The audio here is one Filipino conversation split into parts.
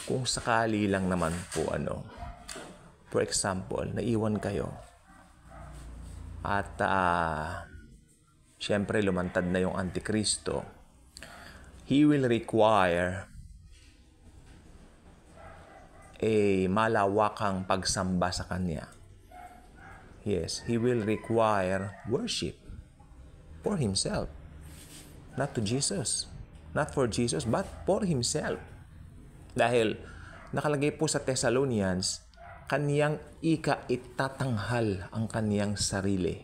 kung sakali lang naman po for example, naiwan kayo at syempre lumantad na yung Antikristo, he will require malawakang pagsamba sa Kanya. Yes, He will require worship for Himself. Not to Jesus. Not for Jesus, but for Himself. Dahil nakalagay po sa Thessalonians, Kaniyang itatanghal ang Kaniyang sarili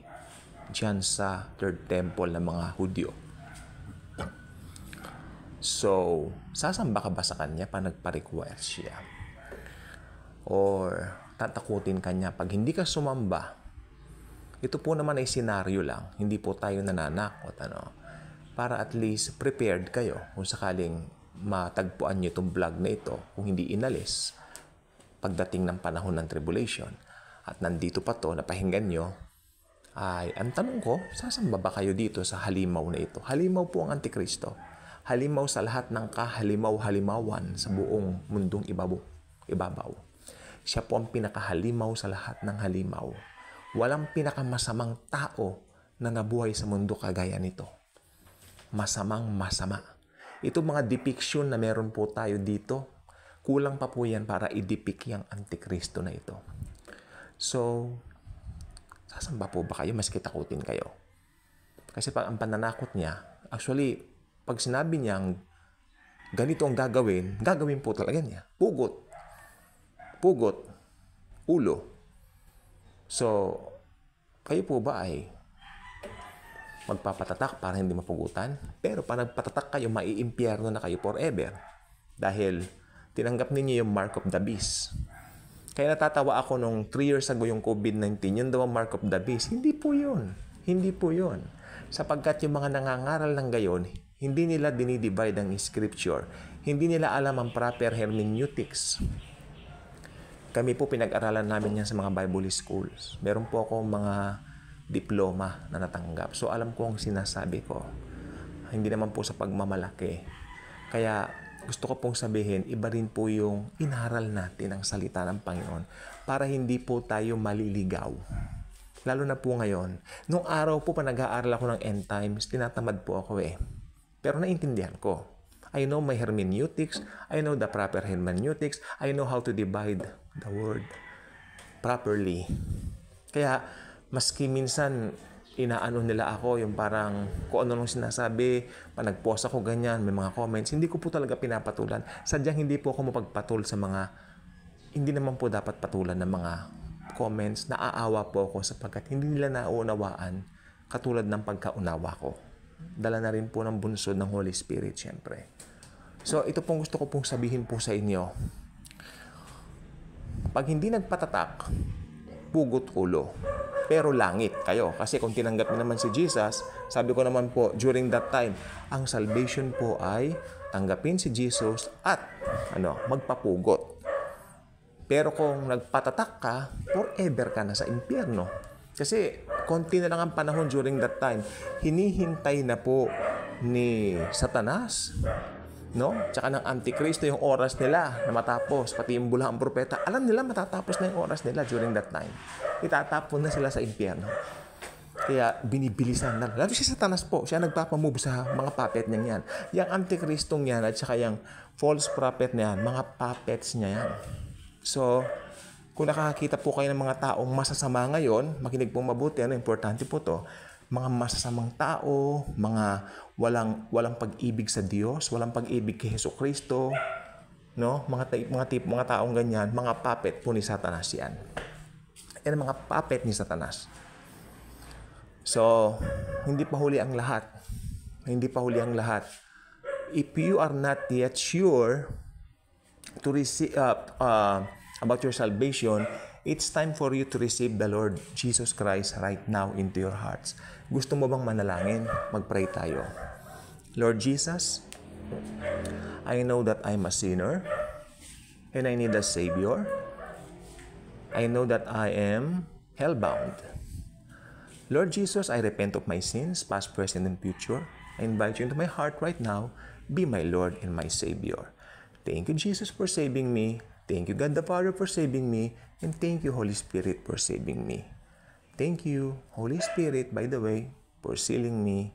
diyan sa third temple ng mga Hudyo. So, sasamba ka ba sa Kanya pag nagpa-require siya? Or tatakutin ka niya pag hindi ka sumamba? Ito po naman ay senaryo lang. Hindi po tayo nananakot. Para at least prepared kayo kung sakaling matagpuan nyo itong vlog na ito kung hindi inalis pagdating ng panahon ng tribulation. At nandito pa to, napahinggan nyo, ay ang tanong ko, sasamba ba kayo dito sa halimaw na ito? Halimaw po ang Antikristo. Halimaw sa lahat ng kahalimaw-halimawan sa buong mundong ibabaw. Siya po ang pinakahalimaw sa lahat ng halimaw. Walang pinakamasamang tao na nabuhay sa mundo kagaya nito. Masamang masama. Ito mga depiction na meron po tayo dito, kulang pa po yan para i-depict yung Antikristo na ito. So, sasamba po ba kayo maski takutin kayo? Kasi pag ang pananakot niya, actually, pag sinabi niyang ganito ang gagawin po talaga niya. Pugot, ulo. So, kayo po ba ay magpapatatak para hindi mapugutan? Pero pag nagpatatak kayo, maiimpyerno na kayo forever. Dahil tinanggap ninyo yung mark of the beast. Kaya natatawa ako nung 3 years ago yung COVID-19, yun daw ang mark of the beast. Hindi po yun. Sapagkat yung mga nangangaral ng gayon, hindi nila dinidivide ang scripture. Hindi nila alam ang proper hermeneutics. Kami po pinag-aralan namin yan sa mga Bible schools. Meron po ako mga diploma na natanggap. So alam ko ang sinasabi ko. Hindi naman po sa pagmamalaki. Kaya gusto ko pong sabihin, iba rin po yung inaral natin ang salita ng Panginoon para hindi po tayo maliligaw. Lalo na po ngayon. Nung araw po pa nag-aaral ako ng end times, tinatamad po ako Pero naintindihan ko. I know my hermeneutics. I know the proper hermeneutics. I know how to divide the word properly. Kaya, maski minsan, inaano nila ako, yung parang kung ano nung sinasabi, pag nag-post ako ganyan, may mga comments, hindi ko po talaga pinapatulan. Sadyang hindi po ako mapagpatul sa mga, hindi naman po dapat patulan ng mga comments. Naaawa po ako sapagkat hindi nila nauunawaan katulad ng pagkaunawa ko. Dala na rin po ng bunsod ng Holy Spirit, syempre. So, ito pong gusto ko pong sabihin po sa inyo. Pag hindi nagpatatak, pugot ulo. Pero langit kayo. Kasi kung tinanggap niyo naman si Jesus, sabi ko naman po, during that time, ang salvation po ay tanggapin si Jesus at magpapugot. Pero kung nagpatatak ka, forever ka na sa impyerno. Kasi konti na lang ang panahon during that time. Hinihintay na po ni Satanas, tsaka ng Antikristo yung oras nila na matapos. Pati yung bulahang propeta, alam nila matatapos na yung oras nila during that time. Itatapon na sila sa impyerno. Kaya binibilisan na. Lalo si Satanas po, siya nagpapamove sa mga puppet niya yan. Yung Antikristong yan at saka yung false prophet niya yan, mga puppets niya yan. So, kung nakakita po kayo ng mga taong masasama ngayon, makinig pong mabuti, importante po to, mga masasamang tao, mga walang pag-ibig sa Diyos, walang pag-ibig kay Jesucristo, mga taong ganyan, mga puppet po ni Satanas yan. Yan ang mga puppet ni Satanas. So, hindi pa huli ang lahat. If you are not yet sure to receive about your salvation, it's time for you to receive the Lord Jesus Christ right now into your hearts. Gusto mo bang manalangin? Mag-pray tayo. Lord Jesus, I know that I'm a sinner and I need a Savior. I know that I am hellbound. Lord Jesus, I repent of my sins, past, present, and future. I invite you into my heart right now. Be my Lord and my Savior. Thank you, Jesus, for saving me. Thank you, God the Father, for saving me. And thank you, Holy Spirit, for saving me. Thank you, Holy Spirit, by the way, for sealing me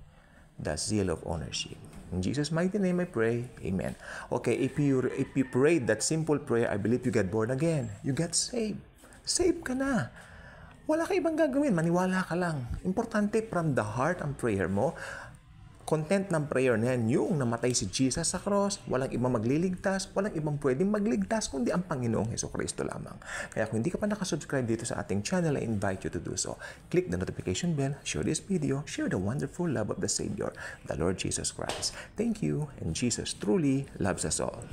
the seal of ownership. In Jesus' mighty name I pray. Amen. Okay, if you prayed that simple prayer, I believe you got born again. You got saved. Saved ka na. Wala ka ibang gagawin. Maniwala ka lang. Importante from the heart ang prayer mo. Content ng prayer na yan, yung namatay si Jesus sa cross, walang ibang magliligtas, walang ibang pwedeng magligtas, kundi ang Panginoong Hesukristo lamang. Kaya kung hindi ka pa nakasubscribe dito sa ating channel, I invite you to do so. Click the notification bell, share this video, share the wonderful love of the Savior, the Lord Jesus Christ. Thank you, and Jesus truly loves us all.